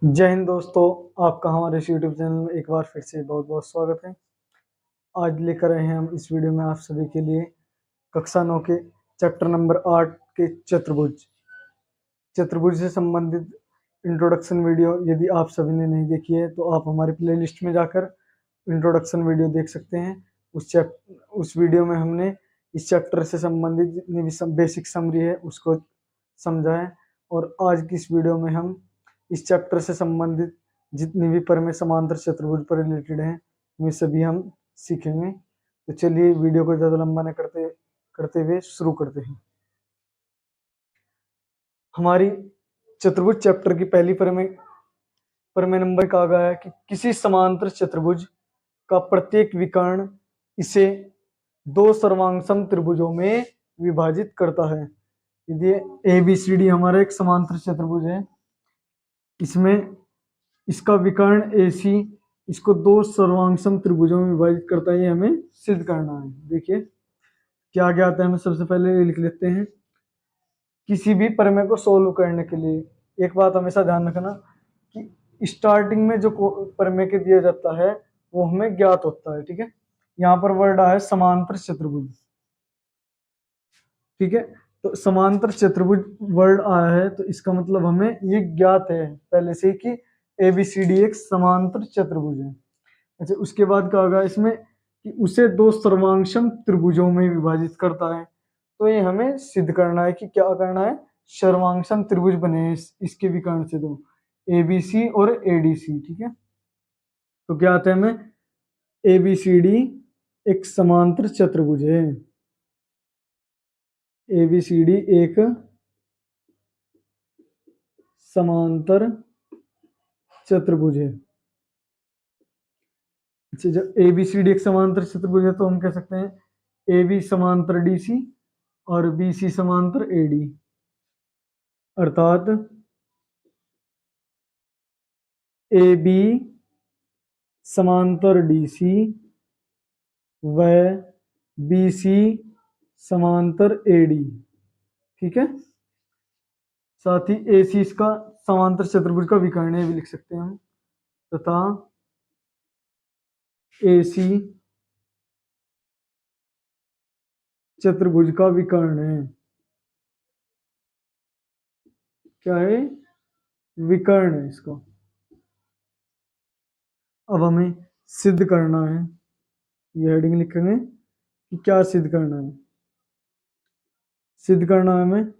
जय हिंद दोस्तों। आपका हमारे इस यूट्यूब चैनल में एक बार फिर से बहुत बहुत स्वागत है। आज लेकर आए हैं हम इस वीडियो में आप सभी के लिए कक्षा 9 के चैप्टर नंबर 8 के चतुर्भुज से संबंधित इंट्रोडक्शन वीडियो। यदि आप सभी ने नहीं देखी है तो आप हमारे प्लेलिस्ट में जाकर इंट्रोडक्शन वीडियो देख सकते हैं। उस वीडियो में हमने इस चैप्टर से संबंधित जितनी भी बेसिक समरी है उसको समझा है। और आज की इस वीडियो में हम इस चैप्टर से संबंधित जितनी भी परमेय समांतर चतुर्भुज पर रिलेटेड हैं वे सभी हम सीखेंगे। तो चलिए वीडियो को ज़्यादा लंबा न करते हुए शुरू करते हैं। हमारी चतुर्भुज चैप्टर की पहली परमेय नंबर कहा गया है कि किसी समांतर चतुर्भुज का प्रत्येक विकर्ण इसे दो सर्वांगसम त्रिभुजों में विभाजित करता है। यदि ABCD हमारा एक समांतर चतुर्भुज है, इसमें इसका विकर्ण AC इसको दो सर्वांगसम त्रिभुजों में विभाजित करता है। ये हमें सिद्ध करना है। देखिए क्या क्या आता है, हमें सबसे पहले लिख लेते हैं। किसी भी प्रमेय को सोल्व करने के लिए एक बात हमेशा ध्यान रखना कि स्टार्टिंग में जो प्रमेय के दिया जाता है वो हमें ज्ञात होता है। ठीक है, यहाँ पर वर्ड आया है समांतर चतुर्भुज। ठीक है, तो समांतर चतुर्भुज वर्ड आया है तो इसका मतलब हमें ये ज्ञात है पहले से कि ABCD एक समांतर चतुर्भुज है। अच्छा, उसके बाद कहा गया इसमें कि उसे दो सर्वांगसम त्रिभुजों में विभाजित करता है। तो ये हमें सिद्ध करना है कि क्या करना है, सर्वांगसम त्रिभुज बने हैं इसके विकर्ण से दो, ABC और ADC। ठीक है, तो क्या आता है हमें, ABCD एक समांतर चतुर्भुज है। ABCD एक समांतर चतुर्भुज है। अच्छा, जब ABCD एक समांतर चतुर्भुज है तो हम कह सकते हैं AB समांतर DC और BC समांतर AD, अर्थात AB समांतर DC व BC समांतर AD। ठीक है, साथ ही AC इसका समांतर चतुर्भुज का विकर्ण है भी लिख सकते हैं हम, तथा AC चतुर्भुज का विकर्ण है। क्या है, विकर्ण है इसको। अब हमें सिद्ध करना है, ये हेडिंग लिखेंगे कि क्या सिद्ध करना है। सिद्ध करना है हमें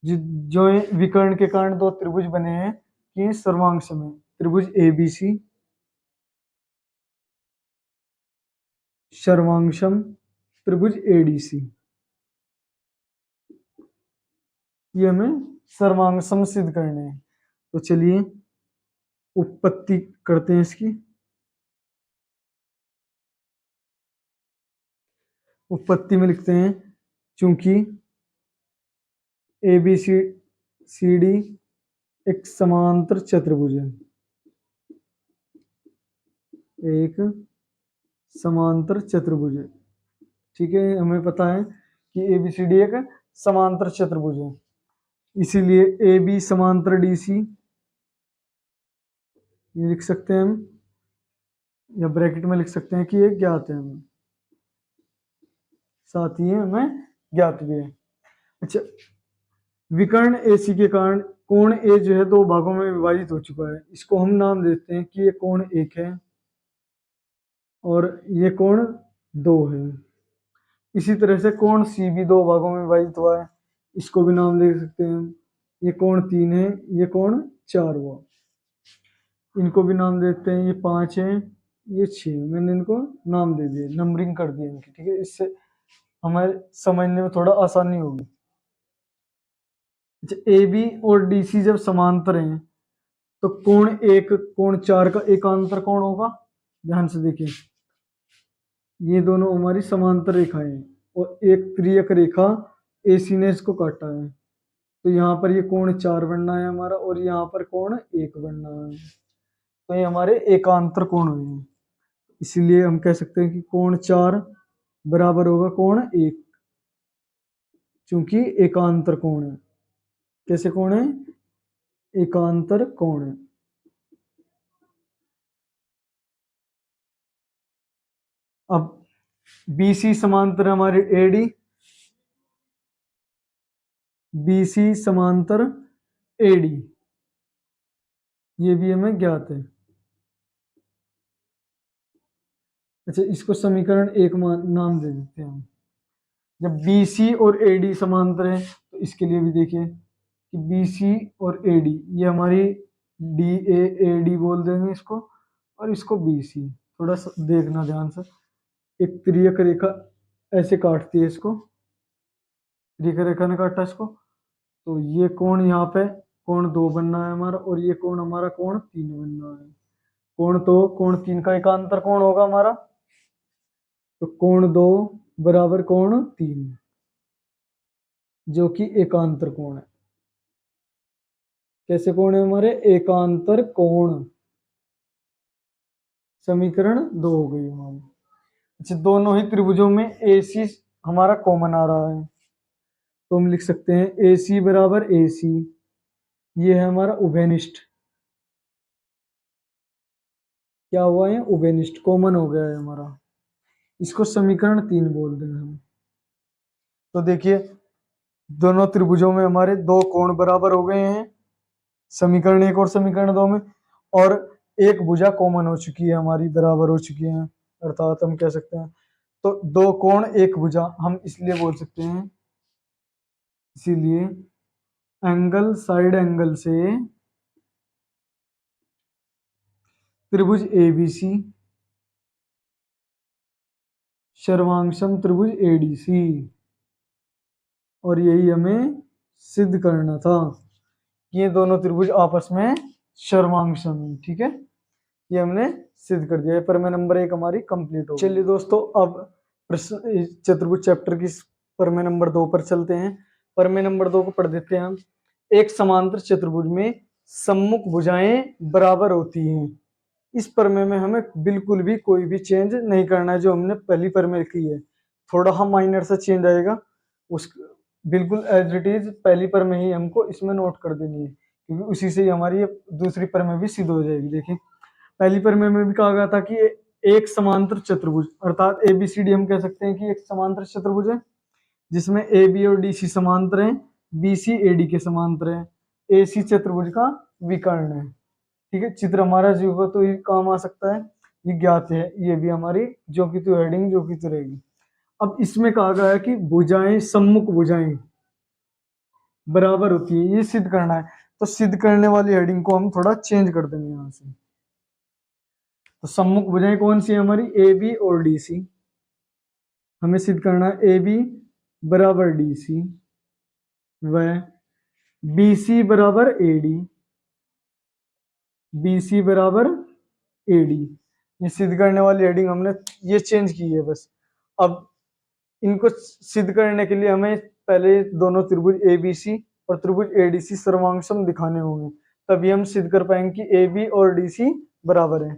जो विकर्ण के कारण दो त्रिभुज बने हैं कि सर्वांगसम है। त्रिभुज ABC सर्वांगसम त्रिभुज ADC, ये हमें सर्वांगसम सिद्ध करने हैं। तो चलिए उत्पत्ति करते हैं इसकी। उत्पत्ति में लिखते हैं, चूंकि ABCD एक समांतर चतुर्भुज है, एक समांतर चतुर्भुज है। ठीक है, हमें पता है कि ABCD एक समांतर चतुर्भुज है, इसीलिए AB समांतर DC ये लिख सकते हैं हम, या ब्रैकेट में लिख सकते हैं कि ये ज्ञात है हमें, साथ ही हमें ज्ञात भी है। अच्छा, विकर्ण AC के कारण कोण A जो है दो भागों में विभाजित हो चुका है। इसको हम नाम देते हैं कि ये कोण 1 है और ये कोण 2 है। इसी तरह से कोण C भी दो भागों में विभाजित हुआ है, इसको भी नाम दे सकते हैं हम। ये कोण 3 है, ये कोण 4 हुआ, इनको भी नाम देते हैं। ये 5 है, ये 6, मैंने इनको नाम दे दिए, नंबरिंग कर दी इनकी। ठीक है, इससे हमारे समझने में थोड़ा आसानी होगी। अच्छा, AB और DC जब समांतर हैं तो कोण 1 कोण 4 का एकांतर कोण होगा। ध्यान से देखिए, ये दोनों हमारी समांतर रेखाएं हैं और एक त्रियक रेखा AC ने इसको काटा है। तो यहाँ पर ये कोण 4 बनना है हमारा और यहाँ पर कोण 1 बनना है। तो ये हमारे एकांतर कोण हुए हैं, इसीलिए हम कह सकते हैं कि कोण 4 बराबर होगा कोण 1, चूंकि एकांतर कोण है। कैसे कोण है, एकांतर कोण है। अब BC समांतर हमारे AD, BC समांतर AD, ये भी हमें ज्ञात है। अच्छा, इसको समीकरण 1 नाम दे देते हैं हम। जब BC और AD समांतर है तो इसके लिए भी देखिए कि BC और AD, ये हमारी DAAD बोल देंगे इसको, और इसको BC। थोड़ा सा देखना ध्यान से, एक तिर्यक रेखा ऐसे काटती है इसको, तिर्यक रेखा ने काटा इसको, तो ये कोण यहाँ पे कोण 2 बनना है हमारा, और ये कोण हमारा कोण 3 बनना है। कोण 2 कोण 3 का एकांतर कोण होगा हमारा, तो कोण 2 बराबर कोण 3, जो कि एकांतर कोण है। कैसे कोण है हमारे? एकांतर कोण। समीकरण 2 हो गई हमारी। अच्छा, दोनों ही त्रिभुजों में AC हमारा कॉमन आ रहा है, तो हम लिख सकते हैं AC बराबर AC, ये है हमारा उभयनिष्ठ। क्या हुआ है? उभयनिष्ठ कॉमन हो गया है हमारा। इसको समीकरण 3 बोल देंगे हम। तो देखिए, दोनों त्रिभुजों में हमारे दो कोण बराबर हो गए हैं, समीकरण 1 और समीकरण 2 में, और एक भुजा कॉमन हो चुकी है हमारी, बराबर हो चुकी है, अर्थात हम कह सकते हैं तो दो कोण एक भुजा हम इसलिए बोल सकते हैं, इसीलिए एंगल साइड एंगल से त्रिभुज ABC सर्वांगसम त्रिभुज ADC, और यही हमें सिद्ध करना था कि ये दोनों त्रिभुज आपस में सर्वांगसम है। ठीक है, ये हमने सिद्ध कर दिया है। प्रमेय नंबर 1 हमारी कंप्लीट हो गई। चलिए दोस्तों, अब चतुर्भुज चैप्टर की प्रमेय नंबर 2 पर चलते हैं। प्रमेय नंबर 2 को पढ़ देते हैं हम। एक समांतर चतुर्भुज में सम्मुख भुजाएं बराबर होती हैं। इस प्रमेय में हमें बिल्कुल भी कोई भी चेंज नहीं करना है, जो हमने पहली प्रमेय की है। थोड़ा हम माइनर सा चेंज आएगा, उस बिल्कुल एज इट इज पहली प्रमेय ही हमको इसमें नोट कर देनी है, क्योंकि उसी से ही हमारी दूसरी प्रमेय भी सिद्ध हो जाएगी। देखिए, पहली प्रमेय में भी कहा गया था कि एक समांतर चतुर्भुज, अर्थात ABCD हम कह सकते हैं कि एक समांतर चतुर्भुज है, जिसमें AB और DC समांतर हैं, BC AD के समांतर है, AC चतुर्भुज का विकर्ण है। ठीक है, चित्र हमारा जो होगा तो ये काम आ सकता है, ये ज्ञात है, ये भी हमारी जो की तो हेडिंग जो की तो रहेगी। अब इसमें कहा गया है कि भुजाएं, सम्मुख भुजाएं बराबर होती है, ये सिद्ध करना है। तो सिद्ध करने वाली हेडिंग को हम थोड़ा चेंज कर देंगे यहाँ से। तो सम्मुख भुजाएं कौन सी है हमारी? AB और DC। हमें सिद्ध करना है AB बराबर DC व BC बराबर AD, BC बराबर AD। ये सिद्ध करने वाली हेडिंग हमने ये चेंज की है बस। अब इनको सिद्ध करने के लिए हमें पहले दोनों त्रिभुज ABC और त्रिभुज ADC सर्वांगसम दिखाने होंगे, तभी हम सिद्ध कर पाएंगे कि AB और DC बराबर है।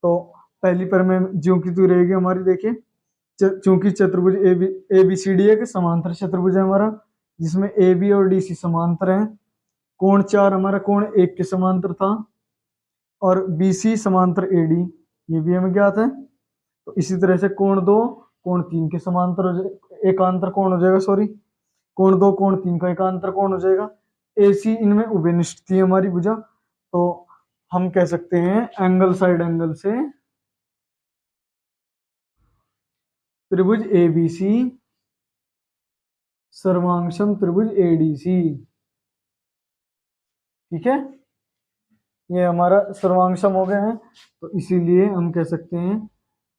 तो पहली प्रमेय ज्यों की त्यों रहेगी हमारी। देखिए, चूंकि चतुर्भुज ABCD एक समांतर चतुर्भुज है हमारा, जिसमें AB और DC समांतर हैं, कोण 4 हमारा कोण 1 के समांतर था, और BC समांतर AD, ये भी हमें ज्ञात है। तो इसी तरह से कोण 2 कोण 3 के समांतर हो जाएगा, एकांतर कोण हो जाएगा, सॉरी, कोण 2 कोण 3 का एकांतर कोण हो जाएगा। AC इनमें उभयनिष्ठ थी हमारी भुजा, तो हम कह सकते हैं एंगल साइड एंगल से त्रिभुज ABC सर्वांगसम त्रिभुज ADC। ठीक है, ये हमारा सर्वांगसम हो गए हैं, तो इसीलिए हम कह सकते हैं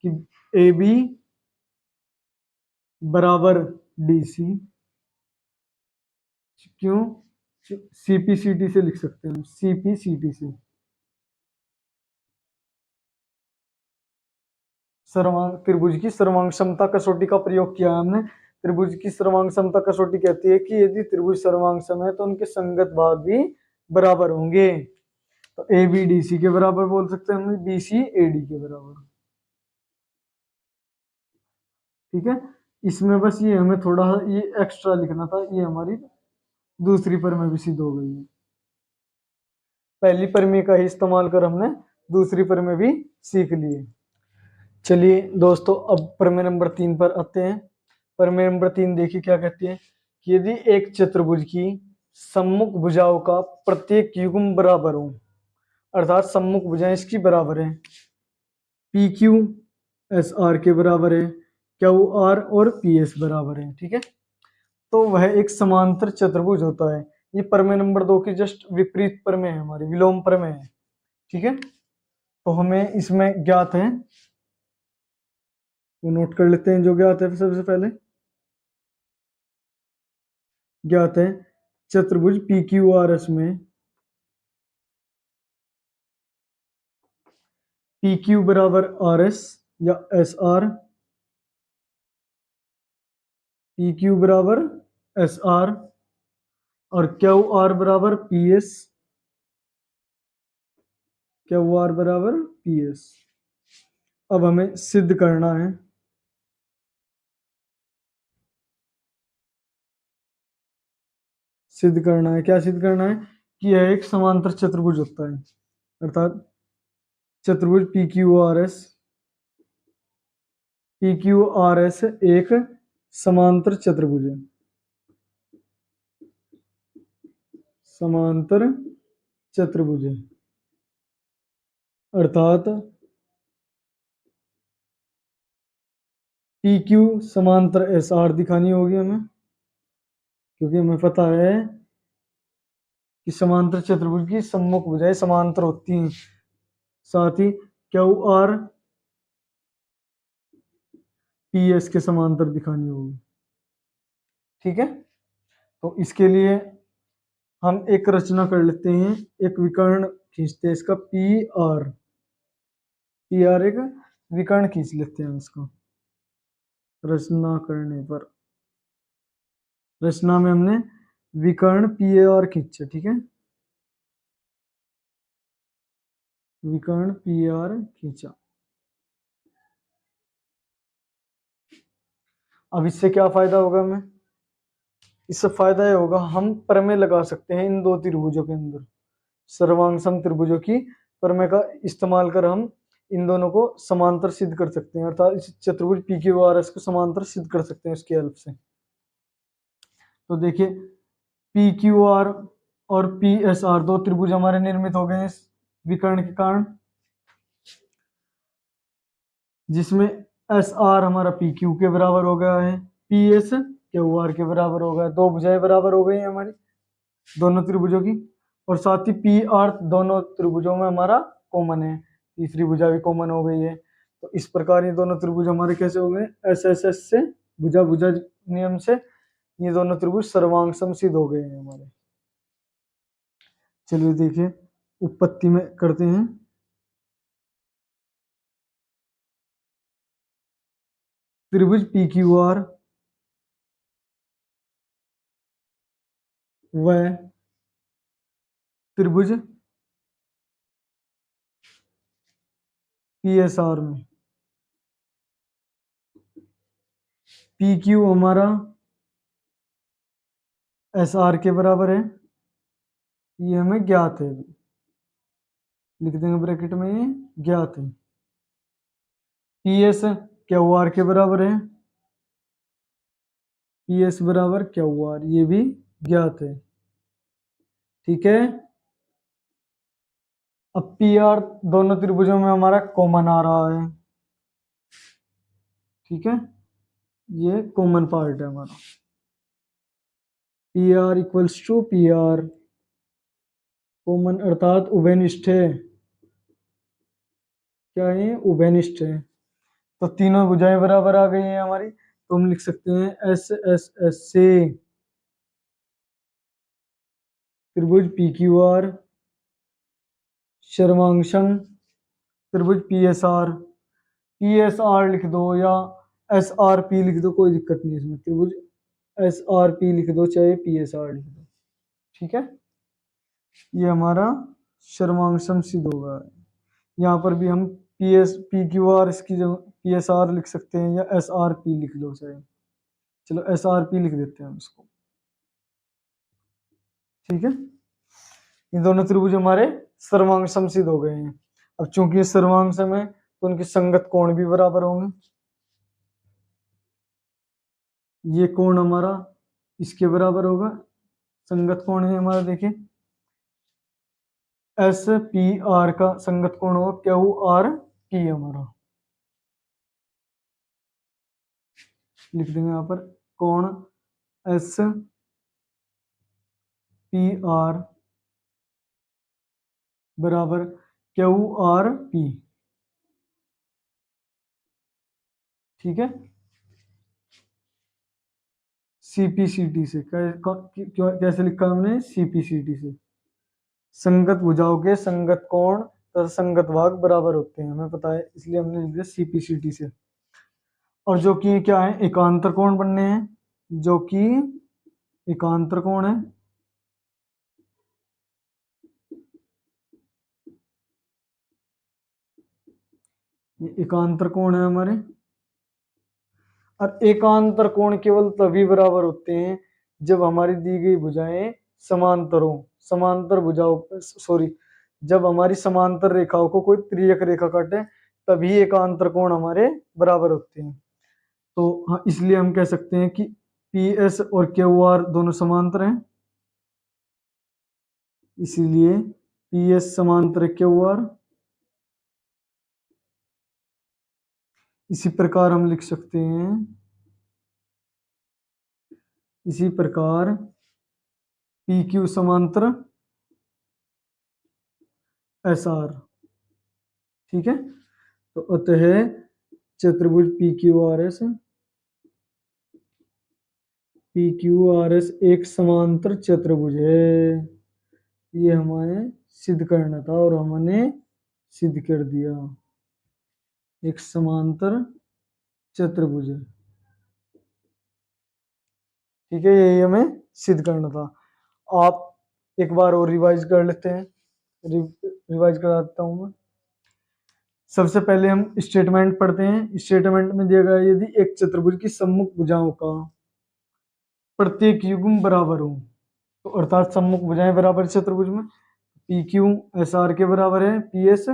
कि AB बराबर DC। क्यों? CPCT से लिख सकते हैं, CPCT से सर्वांग त्रिभुज की सर्वांग समता कसौटी का प्रयोग किया हमने। त्रिभुज की सर्वांग समता कसौटी कहती है कि यदि त्रिभुज सर्वांग सम है तो उनके संगत भाग भी बराबर होंगे। तो AB DC के बराबर बोल सकते हैं हम, BC AD के बराबर। ठीक है, इसमें बस ये हमें थोड़ा ये एक्स्ट्रा लिखना था, ये हमारी दूसरी प्रमेय भी सिद्ध हो गई है। पहली प्रमेय का ही इस्तेमाल कर हमने दूसरी प्रमेय भी सीख ली है। चलिए दोस्तों, अब प्रमेय नंबर 3 पर आते हैं। प्रमेय नंबर 3 देखिए क्या कहती है कि यदि एक चतुर्भुज की सम्मुख भुजाओं का प्रत्येक युग्म बराबर हो, अर्थात सम्मुख भुजाएं इसकी बराबर है, पी क्यू एस आर के बराबर है, क्यू आर और पी एस बराबर है, ठीक है, तो वह एक समांतर चतुर्भुज होता है। ये प्रमेय नंबर 2 की जस्ट विपरीत प्रमेय है, हमारी विलोम प्रमेय है, ठीक है। तो हमें इसमें ज्ञात है, वो नोट कर लेते हैं जो ज्ञात है। सबसे पहले ज्ञात है चतुर्भुज पी क्यू आर एस में पी क्यू बराबर आर एस या एस आर, पी क्यू बराबर एस आर और क्यू आर बराबर पी एस, क्यू आर बराबर पी एस। अब हमें सिद्ध करना है, सिद्ध करना है, क्या सिद्ध करना है कि यह एक समांतर चतुर्भुज होता है, अर्थात चतुर्भुज P Q R S, P Q R S एक समांतर चतुर्भुज है, समांतर चतुर्भुज है, अर्थात पी क्यू समांतर एस आर दिखानी होगी हमें, क्योंकि हमें पता है कि समांतर चतुर्भुज की सम्मुख भुजाएं समांतर होती हैं। साथ ही क्यू आर पी एस के समांतर दिखानी होगी, ठीक है। तो इसके लिए हम एक रचना कर लेते हैं, एक विकर्ण खींचते हैं इसका पी आर, पी आर एक विकर्ण खींच लेते हैं इसको। रचना करने पर रचना में हमने विकर्ण पी आर खींचा, ठीक है, विकर्ण पी आर खींचा। अब इससे क्या फायदा होगा हमें, इससे फायदा ये होगा हम प्रमेय लगा सकते हैं इन दो त्रिभुजों के अंदर, सर्वांग सम त्रिभुजों की प्रमेय का इस्तेमाल कर हम इन दोनों को समांतर सिद्ध कर सकते हैं, अर्थात इस चतुर्भुज पी क्यू आर एस को समांतर सिद्ध कर सकते हैं उसकी हेल्प से। तो देखिए पी क्यू आर और पी एस आर दो त्रिभुज हमारे निर्मित हो गए हैं इस विकर्ण के कारण, जिसमें एस आर हमारा पी क्यू के बराबर हो गया है, पी एस क्यू आर के बराबर हो गया, दो भुजाएं बराबर हो गई हैं हमारी दोनों त्रिभुजों की। और साथ ही पी आर दोनों त्रिभुजों में हमारा कॉमन है, तीसरी भुजा भी कॉमन हो गई है। तो इस प्रकार ये दोनों त्रिभुज हमारे कैसे हो गए, एस एस एस से भुजा भुजा नियम से ये दोनों त्रिभुज सर्वांग समसिद्ध हो गए हैं हमारे। चलिए देखिए उत्पत्ति में करते हैं। त्रिभुज पी क्यू आर व त्रिभुज पी एस आर में पी क्यू हमारा एस आर के बराबर है, ये हमें ज्ञात है, लिख देंगे ब्रैकेट में ये ज्ञात है। पी एस क्यू आर के बराबर है, पी एस बराबर क्यू आर, ये भी ज्ञात है, ठीक है। अब पी आर दोनों त्रिभुजों में हमारा कॉमन आ रहा है, ठीक है, ये कॉमन पार्ट है हमारा, P R equals to P R common, अर्थात उभयनिष्ठ है, क्या है उभयनिष्ठ है। तो तीनों भुजाएं बराबर आ गई हैं हमारी, तो हम लिख सकते हैं एस एस एस से त्रिभुज पी क्यू आर सर्वांशम त्रिभुज पी एस आर लिख दो या एस आर पी लिख दो, कोई दिक्कत नहीं है इसमें, त्रिभुज एस आर पी लिख दो चाहे पी एस आर लिख दो, ठीक है। ये हमारा सर्वांशम सिद्ध होगा। यहाँ पर भी हम पी क्यू आर इसकी जगह पी एस आर लिख सकते हैं या एस आर पी लिख लो चाहे, चलो एस आर पी लिख देते हैं हम इसको, ठीक है। ये दोनों त्रिभुज हमारे सर्वांग समसिद्ध हो गए हैं। अब चूंकि ये सर्वांग सम है तो उनके संगत कोण भी बराबर होंगे। ये कोण हमारा इसके बराबर होगा, संगत कोण है हमारा, देखिए एस पी आर का संगत कोण होगा क्यू आर पी हमारा, लिख देंगे यहाँ पर कोण एस पी आर बराबर क्यू आर पी। ठीक है, सीपीसीटी से कैसे लिखा हमने, सीपीसीटी से संगत भुजाओं के संगत कोण तथा संगत भाग बराबर होते हैं, हमें पता है इसलिए हमने लिख दिया सीपीसीटी से। और जो कि क्या है, एकांतर कोण बनने हैं, जो कि एकांतर कोण है, ये एकांतर कोण है हमारे। और एकांतर कोण केवल तभी बराबर होते हैं जब हमारी दी गई भुजाएं समांतर हो, समांतर भुजाओं सॉरी जब हमारी समांतर रेखाओं को कोई त्रियक रेखा काटे तभी एकांतर कोण हमारे बराबर होते हैं। तो हाँ, इसलिए हम कह सकते हैं कि पी एस और क्यू आर दोनों समांतर हैं, इसीलिए पी एस समांतर क्यू आर। इसी प्रकार हम लिख सकते हैं, इसी प्रकार पी क्यू समांतर एस आर। ठीक है, तो अतः चतुर्भुज P Q R S, P Q R S एक समांतर चतुर्भुज है, ये हमें सिद्ध करना था और हमने सिद्ध कर दिया, एक समांतर चतुर्भुज है। ठीक है, यही हमें सिद्ध करना था। आप एक बार और रिवाइज कर लेते हैं, रिवाइज करा देता हूं मैं। सबसे पहले हम स्टेटमेंट पढ़ते हैं। स्टेटमेंट में दिया गया है यदि एक चतुर्भुज की सम्मुख भुजाओं का प्रत्येक युग्म बराबर हो, तो अर्थात सम्मुख भुजाएं बराबर चतुर्भुज में पी क्यू एस आर के बराबर है, पी एस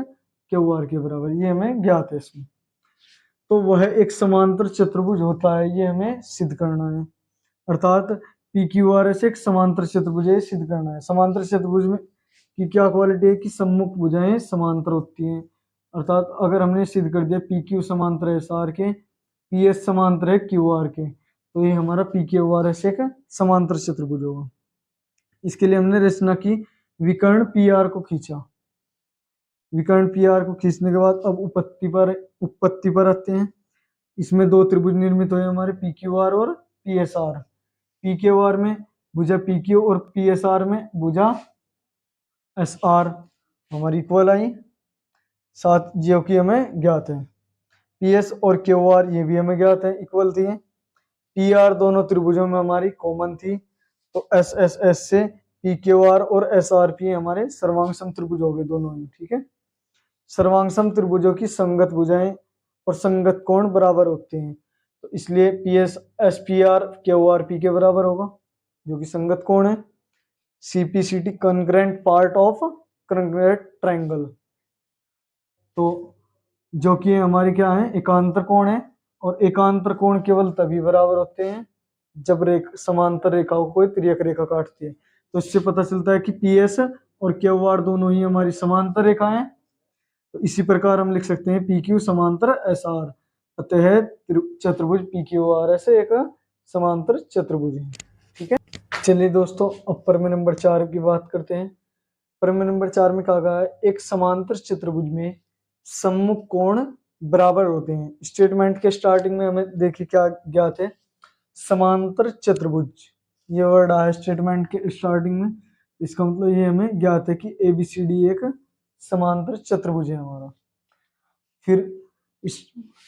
क्यू आर के बराबर, ये हमें ज्ञात है इसमें, तो वह एक समांतर चतुर्भुज होता है, ये हमें सिद्ध करना है। अर्थात पी क्यू आर एस एक समांतर चतुर्भुज है, सिद्ध करना है। समांतर चतुर्भुज में की क्या क्वालिटी है कि सम्मुख भुजाएं समांतर होती हैं। अर्थात अगर हमने सिद्ध कर दिया पी क्यू समांतर है एस आर के, पी एस समांतर है क्यू आर के, तो ये हमारा पी क्यू आर एस एक समांतर चतुर्भुज होगा। इसके लिए हमने रचना की, विकर्ण पी आर को खींचा, विकर्ण पी आर को खींचने के बाद अब उत्पत्ति पर आते हैं। इसमें दो त्रिभुज निर्मित हुए हमारे पी क्यू आर और P S R. P Q R में भुजा पी क्यू और पी एस आर में भुजा एस आर हमारी इक्वल आई, साथ जो कि हमें ज्ञात है। पी एस और क्यू आर ये भी हमें ज्ञात है, इक्वल थी। पी आर दोनों त्रिभुजों में हमारी कॉमन थी, तो एस एस एस से पी क्यू आर और एस आर पी हमारे सर्वांग सम त्रिभुज हो गए दोनों ही। ठीक है, सर्वांग सम त्रिभुजों की संगत भुजाएं और संगत कोण बराबर होते हैं, तो इसलिए P S S P R Q R P के बराबर होगा, जो कि संगत कोण है। CPCT congruent part of congruent triangle, तो जो कि हमारे क्या है, एकांतर कोण है, और एकांतर कोण केवल तभी बराबर होते हैं जब समांतर रेखाओं को कोई त्रियक रेखा काटती है। तो इससे पता चलता है कि पी एस और क्यू आर दोनों ही हमारी समांतर रेखाएं हैं। तो इसी प्रकार हम लिख सकते हैं पी क्यू समांतर एस आर, अतः चतुर्भुज पी क्यू आर एस एक समांतर चतुर्भुज है। ठीक है, चलिए दोस्तों अब प्रमेय नंबर 4 की बात करते हैं। प्रमेय नंबर 4 में कहा गया है एक समांतर चतुर्भुज में सम्मुख कोण बराबर होते हैं। स्टेटमेंट के स्टार्टिंग में हमें देखिए क्या ज्ञात है, समांतर चतुर्भुज, ये वर्ड आया स्टेटमेंट के स्टार्टिंग में, इसका मतलब ये हमें ज्ञात है कि एबीसीडी एक समांतर चतुर्भुज है हमारा। फिर इस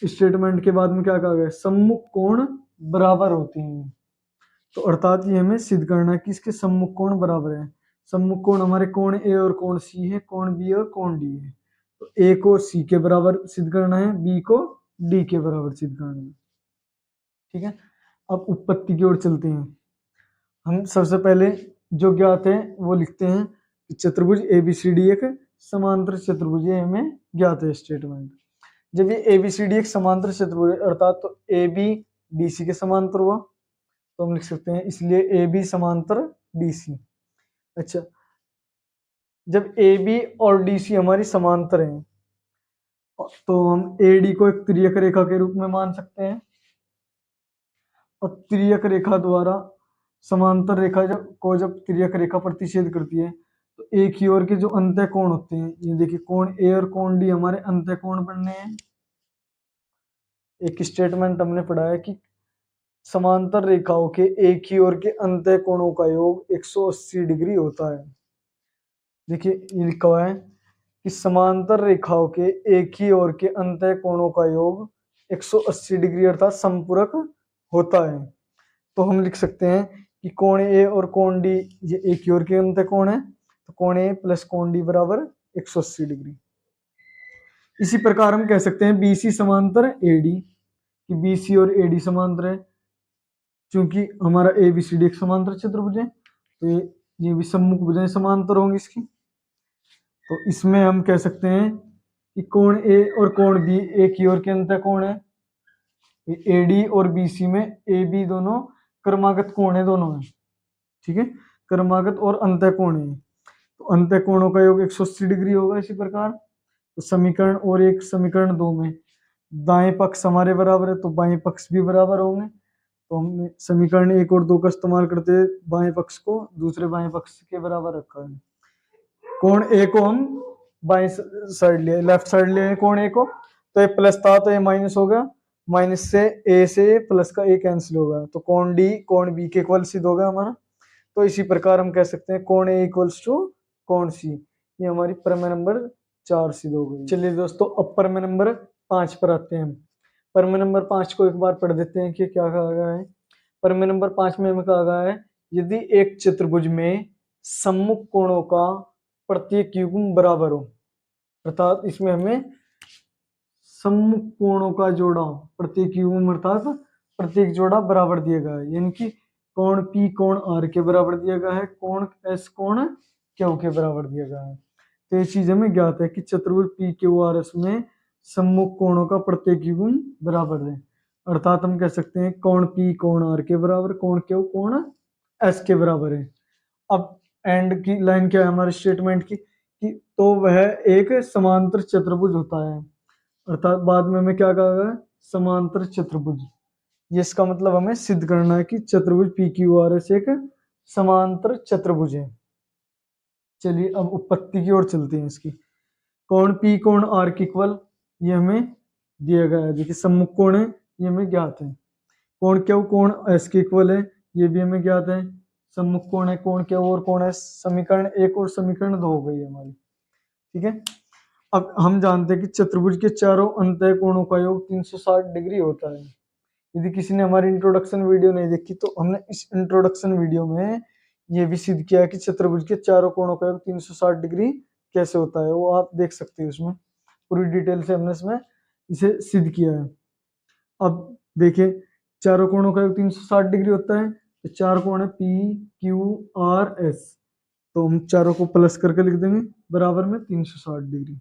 स्टेटमेंट के बाद में क्या कहा गया, सम्मुख कोण बराबर होते हैं, तो अर्थात ये हमें सिद्ध करना है कि इसके सम्मुख कोण बराबर है। सम्मुख कोण हमारे कोण ए और कोण सी है, कोण बी और कोण डी है, तो ए को सी के बराबर सिद्ध करना है, बी को डी के बराबर सिद्ध करना है। ठीक है, अब उत्पत्ति की ओर चलते हैं। हम सबसे पहले जो ज्ञात है वो लिखते हैं कि चतुर्भुज एबीसीडी एक समांतर चतुर्भुज, ये हमें ज्ञात है स्टेटमेंट। जब ये ABCD एक समांतर चतुर्भुज है, अर्थात तो AB DC के समांतर हुआ, तो हम लिख सकते हैं इसलिए AB समांतर DC। अच्छा, जब AB और DC हमारी समांतर हैं तो हम AD को एक तिर्यक रेखा के रूप में मान सकते हैं, और तिर्यक रेखा द्वारा समांतर रेखा जब तिर्यक रेखा प्रतिच्छेद करती है तो एक ही ओर के जो अंतः कोण होते हैं, ये देखिए कोण A और कोण D हमारे अंतः कोण बनने हैं। एक स्टेटमेंट हमने पढ़ा है कि समांतर रेखाओं के एक ही ओर के अंतः कोणों का योग 180 डिग्री होता है। देखिए ये लिखा हुआ है कि समांतर रेखाओं के एक ही ओर के अंतः कोणों का योग 180 डिग्री अर्थात समपूरक होता है। तो हम लिख सकते हैं कि कोण ए और कोण डी ये एक ही ओर के अंतः कोण है, तो कोण ए प्लस कोण डी बराबर 180 डिग्री। इसी प्रकार हम कह सकते हैं BC समांतर AD, कि BC और AD समांतर है। चूंकि हमारा ABCD एक समांतर चतुर्भुज है तो ये भी सम्मुख भुजाएं समांतर होंगी इसकी। तो इसमें हम कह सकते हैं कि कोण A और कोण B एक ही ओर के अंतः कोण है। AD और BC में AB दोनों क्रमागत कोण है दोनों में, ठीक है, क्रमागत और अंतः कोण है, तो अंतः कोणों का योग 180 डिग्री होगा। इसी प्रकार तो समीकरण और एक समीकरण 2 में दाएं पक्ष हमारे बराबर है तो बाएं पक्ष भी बराबर होंगे, तो हमने समीकरण 1 और 2 का इस्तेमाल करते हुए बाएं पक्ष को दूसरे बाएं पक्ष के बराबर रखा है। कोण ए को हम बाएं साइड लिए, लेफ्ट साइड लिए कोण ए को, तो ये प्लस था तो ये माइनस हो गया, माइनस से ए से प्लस का ए कैंसिल हो गया, तो कोण डी कोण बी के इक्वल सिद्ध हो गया हमारा। तो इसी प्रकार हम कह सकते हैं कोण ए इक्वल्स टू कोण सी। ये हमारी प्रमेय नंबर 4 सिद्ध हो गई। चलिए दोस्तों अब प्रमेय नंबर 5 पर आते हैं। प्रमेय नंबर 5 को एक बार पढ़ देते हैं कि क्या कहा गया है। प्रमेय नंबर 5 में हमें कहा गया है यदि एक चतुर्भुज में सम्मुख कोणों का प्रत्येक युग्म बराबर हो, अर्थात इसमें हमें सम्मुख कोणों का जोड़ा प्रत्येक युग्म अर्थात प्रत्येक जोड़ा बराबर दिया गया है, यानी कि कोण P कोण R के बराबर दिया गया है, कोण S कोण Q के बराबर दिया गया है। तो ये चीज हमें ज्ञात है कि चतुर्भुज PQRS में सम्मुख कोणों का प्रत्येक युग्म बराबर है, अर्थात हम कह सकते हैं कोण P कोण R के बराबर, कोण Q कोण S के बराबर है। अब एंड की लाइन क्या है हमारे स्टेटमेंट की कि तो वह एक समांतर चतुर्भुज होता है, अर्थात बाद में हमें क्या कहा गया, समांतर चतुर्भुज। ये इसका मतलब हमें सिद्ध करना है कि चतुर्भुज PQRS एक समांतर चतुर्भुज है। चलिए अब उत्पत्ति की ओर चलते हैं इसकी। कोण P कोण R के इक्वल ये हमें दिया गया है, देखिए सम्मुख कोण है ये हमें ज्ञात है। कोण Q कोण S के इक्वल है ये भी हमें ज्ञात है। सम्मुख कोण है कोण Q और कोण S, समीकरण 1 और समीकरण 2 हो गई हमारी, ठीक है। अब हम जानते हैं कि चतुर्भुज के चारों अंतः कोणों का योग 360 डिग्री होता है। यदि किसी ने हमारी इंट्रोडक्शन वीडियो नहीं देखी तो हमने इस इंट्रोडक्शन वीडियो में ये भी सिद्ध किया है कि चतुर्भुज के चारों कोणों का योग 360 डिग्री कैसे होता है, वो आप देख सकते हैं, उसमें पूरी डिटेल से हमने इसमें इसे सिद्ध किया है। अब देखिए चारों कोणों का योग 360 डिग्री होता है, तो चार कोण है PQRS, तो हम चारों को प्लस करके लिख देंगे बराबर में 360 डिग्री।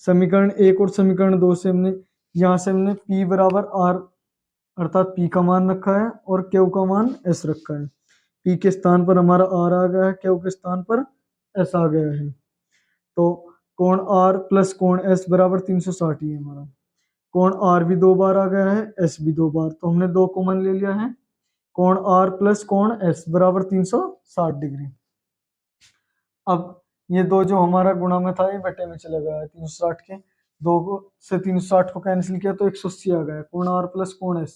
समीकरण 1 और समीकरण 2 से हमने यहाँ से हमने P बराबर R अर्थात P का मान रखा है और Q का मान S रखा है। P के स्थान पर हमारा R आ गया है, Q के स्थान पर S आ गया है, तो कोण R प्लस कोण S बराबर 360 ही है हमारा। कोण R भी 2 बार आ गया है, S भी 2 बार, तो हमने 2 कॉमन ले लिया है। कोण R प्लस कोण S बराबर 360 डिग्री। अब ये दो जो हमारा गुणा में था ये बटे में चला गया है, 360 के 2 से 360 को कैंसिल किया तो 180 आ गया। कोण R प्लस कोण S,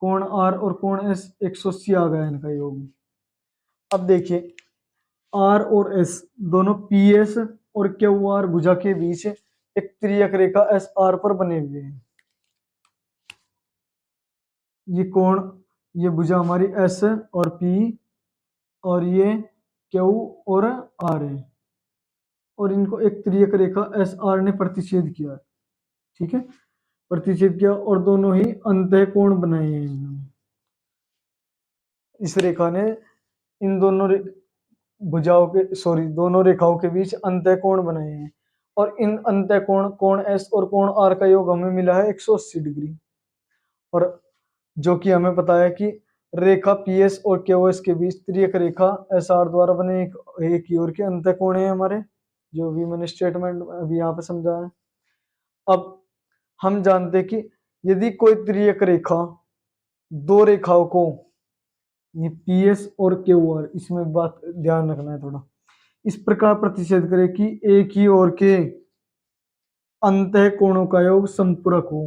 कोण R और कोण S 180 आ गया इनका योग। अब देखिए R और S दोनों PS और QR भुजा के बीच एक त्रियक रेखा SR पर बने हुए हैं। ये कोण ये भुजा हमारी S और P और ये Q और R है, और इनको एक त्रियक रेखा SR ने प्रतिच्छेद किया, ठीक है, प्रतिच्छेद किया और दोनों ही अंतः कोण बनाए हैं इन्होंने। इस रेखा ने इन दोनों भुजाओं के दोनों रेखाओं के बीच अंतः कोण बनाए हैं, और इन अंतःकोण कोण एस और कोण आर का योग हमें मिला है 180 डिग्री। और जो कि हमें पता है कि रेखा पी एस और क्यू एस के बीच तिर्यक रेखा एस आर द्वारा बने एक ही ओर के अंतःकोण है हमारे, जो भी मैंने स्टेटमेंट अभी यहाँ पे समझा है। अब हम जानते हैं कि यदि कोई तिर्यक रेखा दो रेखाओं को, ये पी एस और क्यू आर, इसमें बात ध्यान रखना है थोड़ा, इस प्रकार प्रतिच्छेद करे कि एक ही ओर के अंतःकोणों का योग संपूरक हो।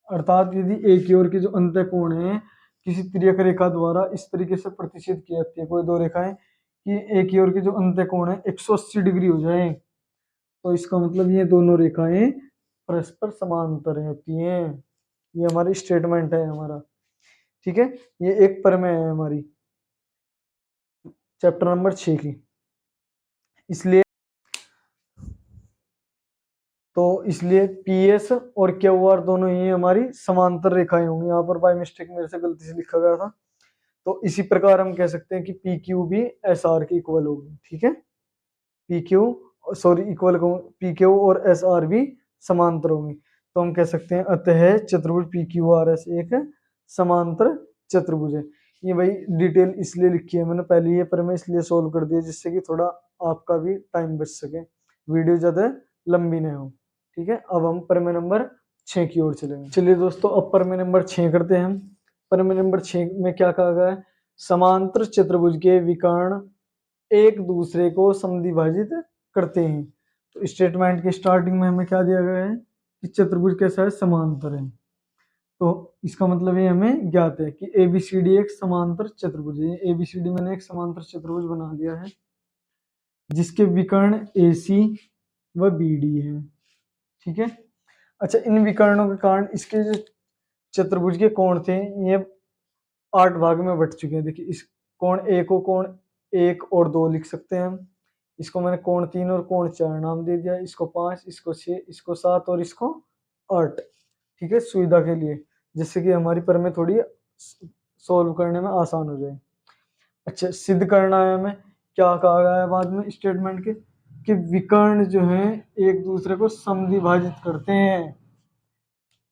अर्थात यदि एक ही ओर के जो अंतःकोण है किसी तिर्यक रेखा द्वारा इस तरीके से प्रतिच्छेद की जाती है, कोई दो रेखाएं, कि एक ही ओर के जो अंतःकोण है 180 डिग्री हो जाए, तो इसका मतलब ये दोनों रेखाएं परस्पर समांतर होती हैं। ये हमारी स्टेटमेंट है हमारा, ठीक है। ये एक प्रमेय है हमारी चैप्टर नंबर 6 की। इसलिए इसलिए पी एस और क्यू आर दोनों ही हमारी समांतर रेखाएं होंगी। यहाँ पर बाय मिस्टेक मेरे से गलती से लिखा गया था, तो इसी प्रकार हम कह सकते हैं कि पी क्यू भी एस आर के इक्वल होगी, ठीक है। P Q, sorry equal, P Q और एस आर भी समांतर होंगी, तो हम कह सकते हैं अतः चतुर्भुज पी क्यू आर एस एक समांतर चतुर्भुज है। ये भाई डिटेल इसलिए लिखी है मैंने पहले ये, पर मैं इसलिए सोल्व कर दिया जिससे कि थोड़ा आपका भी टाइम बच सके, वीडियो ज्यादा लंबी नहीं हो, ठीक है। अब हम प्रमेय नंबर 6 की ओर चलेंगे। चलिए दोस्तों, अब प्रमेय नंबर 6 करते हैं हम। प्रमेय नंबर 6 में क्या कहा गया है? समांतर चतुर्भुज के विकर्ण एक दूसरे को समद्विभाजित करते हैं। तो स्टेटमेंट के स्टार्टिंग में हमें क्या दिया गया है कि चतुर्भुज कैसा है? समांतर है। तो इसका मतलब ये हमें ज्ञात है कि एबीसीडी एक समांतर चतुर्भुज है। एबीसीडी मैंने एक समांतर चतुर्भुज बना दिया है जिसके विकर्ण AC व BD है, ठीक है। अच्छा, इन विकर्णों के कारण इसके जो चतुर्भुज के कोण थे ये 8 भाग में बट चुके हैं। देखिए, इस कोण A को कोण 1 और 2 लिख सकते हैं हम। इसको मैंने कोण 3 और कोण 4 नाम दे दिया, इसको 5, इसको 6, इसको 7 और इसको 8, ठीक है, सुविधा के लिए, जिससे कि हमारी प्रमेय थोड़ी सोल्व करने में आसान हो जाए। अच्छा, सिद्ध करना है हमें, क्या कहा गया है बाद में स्टेटमेंट के, कि विकर्ण जो है एक दूसरे को समद्विभाजित करते हैं।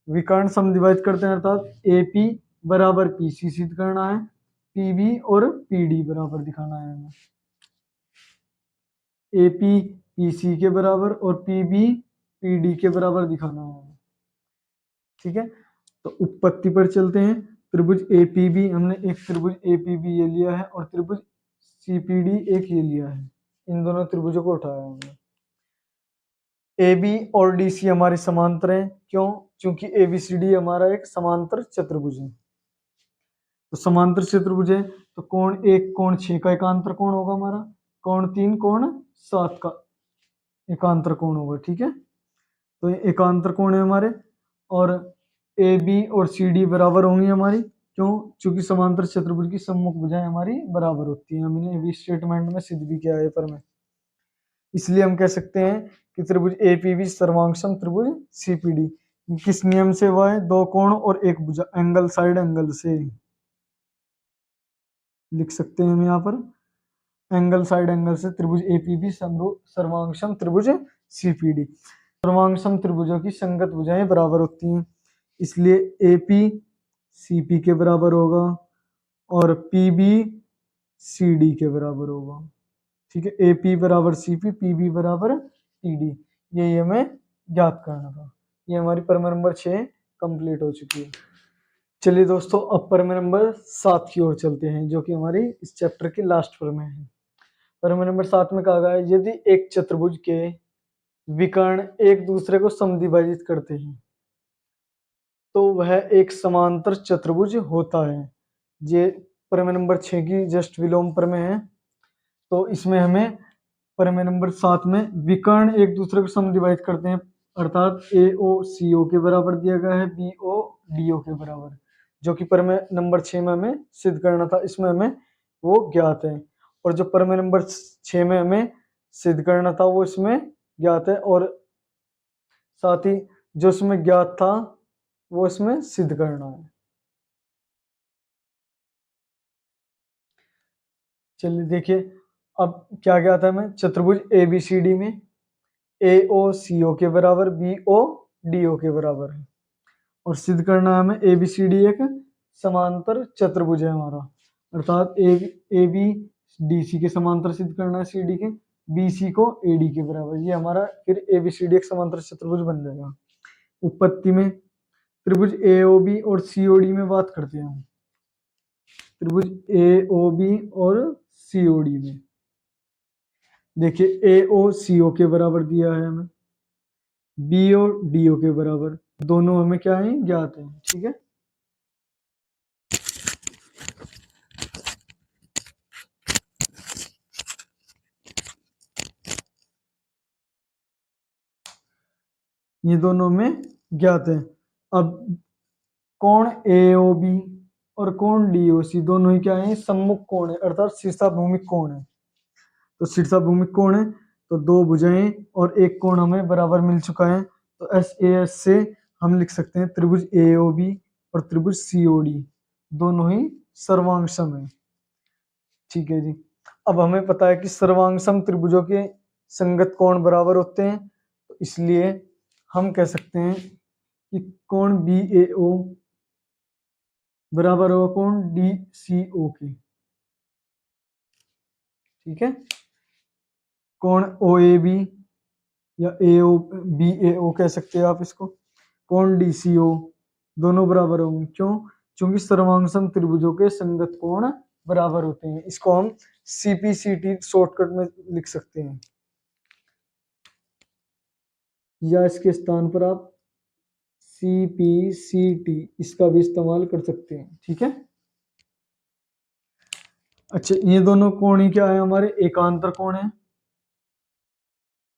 विकर्ण समद्विभाजित करते हैं अर्थात AP बराबर PC सिद्ध करना है, PB और PD बराबर दिखाना है हमें। AP PC के बराबर और PB PD के बराबर दिखाना है, ठीक है। तो उत्पत्ति पर चलते हैं। त्रिभुज APB, हमने एक त्रिभुज APB ये लिया है और त्रिभुज CPD एक ये लिया है। इन दोनों त्रिभुजों को उठाया हमने। AB और DC हमारे समांतर हैं। क्यों? क्योंकि ABCD हमारा एक समांतर चतुर्भुज है। तो समांतर चतुर्भुज है तो कोण 1 कोण 6 का एकांतर कोण होगा हमारा, कोण 3 कोण 7 का एकांतर कोण होगा, ठीक है। तो ये एकांतर कोण है हमारे, और AB और CD बराबर होंगी हमारी। क्यों? क्योंकि समांतर चतुर्भुज की सम्मुख भुजाएं हमारी बराबर होती हैं। हमने अभी स्टेटमेंट में सिद्ध भी किया है पर में, इसलिए हम कह सकते हैं कि त्रिभुज APB सर्वांग त्रिभुज CPD किस नियम से हुआ है? दो कोण और एक भुजा, एंगल साइड एंगल से लिख सकते हैं हम यहाँ पर। एंगल साइड एंगल से त्रिभुज APB सर्वांग त्रिभुज CPD, सर्वांग त्रिभुजों की संगत भुजाएं बराबर होती हैं, इसलिए AP CP के बराबर होगा और PB CD के बराबर होगा, ठीक है। AP बराबर CP, PB बराबर PD, यही हमें ज्ञात करना था। ये हमारी प्रमेय नंबर 6 कंप्लीट हो चुकी है। चलिए दोस्तों, अब प्रमेय नंबर 7 की ओर चलते हैं, जो कि हमारी इस चैप्टर की लास्ट प्रमेय है। प्रमेय नंबर 7 में कहा गया है, यदि एक चतुर्भुज के विकर्ण एक दूसरे को समद्विभाजित करते हैं तो वह एक समांतर चतुर्भुज होता है। ये प्रमेय नंबर 6 की जस्ट विलोम प्रमेय है। तो इसमें हमें प्रमेय नंबर 7 में विकर्ण एक दूसरे को समद्विभाजित करते हैं, अर्थात AO CO के बराबर दिया गया है, BO DO के बराबर, जो कि प्रमेय नंबर 6 में हमें सिद्ध करना था, इसमें हमें वो ज्ञात है। और जो प्रमेय नंबर 6 में हमें सिद्ध करना था वो इसमें ज्ञात है, और साथ ही जो इसमें ज्ञात था वो इसमें सिद्ध करना है। चलिए देखिए, अब क्या ज्ञात है हमें? चतुर्भुज ABCD में AOCO के बराबर, BODO के बराबर है। और सिद्ध करना है हमें ABCD एक समांतर चतुर्भुज है हमारा, अर्थात ABDC के समांतर सिद्ध करना है CD के, BC को AD के बराबर। ये हमारा फिर ABCD एक समांतर चतुर्भुज बन जाएगा। उत्पत्ति में त्रिभुज AOB और COD में बात करते हैं हम। त्रिभुज AOB और COD में देखिए AOCO के बराबर दिया है हमें, BODO के बराबर, दोनों हमें क्या है ज्ञात है। ठीक है, ये दोनों में ज्ञात है। अब कोण AOB और कोण DOC दोनों ही क्या है सम्मुख कोण है, अर्थात शीर्षाभूमिक कोण है। तो शीर्षाभूमिक कोण है तो दो भुजाएं और एक कोण हमें बराबर मिल चुका है। तो SAS से हम लिख सकते हैं त्रिभुज AOB और त्रिभुज COD दोनों ही सर्वांगसम है। ठीक है जी, अब हमें पता है कि सर्वांगसम त्रिभुजों के संगत कोण बराबर होते हैं, तो इसलिए हम कह सकते हैं कि कोण BAO बराबर होगा कोण DCO के। ठीक है, कोण OAB या BAO कह सकते हैं आप इसको, कोण DCO दोनों बराबर होंगे। क्यों? क्योंकि सर्वांगसम त्रिभुजों के संगत कोण बराबर होते हैं। इसको हम CPCT शॉर्टकट में लिख सकते हैं, या इसके स्थान पर आप CPCT इसका भी इस्तेमाल कर सकते हैं। ठीक है, अच्छा ये दोनों कोण ही क्या है हमारे एकांतर कोण है।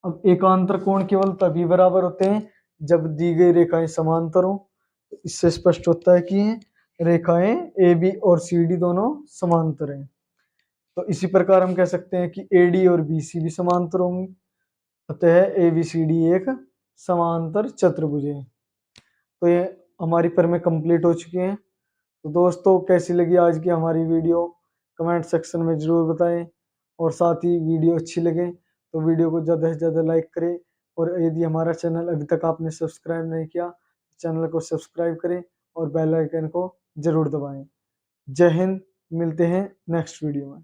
अब एकांतर कोण केवल तभी बराबर होते हैं जब दी गई रेखाएं समांतर हो। तो इससे स्पष्ट होता है कि रेखाएं AB और CD दोनों समांतर हैं। तो इसी प्रकार हम कह सकते हैं कि AD और BC भी समांतर होंगी, अतः ABCD एक समांतर चतुर्भुज है। तो ये हमारी प्रमेय कंप्लीट हो चुकी है। तो दोस्तों कैसी लगी आज की हमारी वीडियो कमेंट सेक्शन में ज़रूर बताएं, और साथ ही वीडियो अच्छी लगे तो वीडियो को ज़्यादा से ज़्यादा लाइक करें, और यदि हमारा चैनल अभी तक आपने सब्सक्राइब नहीं किया चैनल को सब्सक्राइब करें और बेल आइकन को ज़रूर दबाएं। जय हिंद, मिलते हैं नेक्स्ट वीडियो में।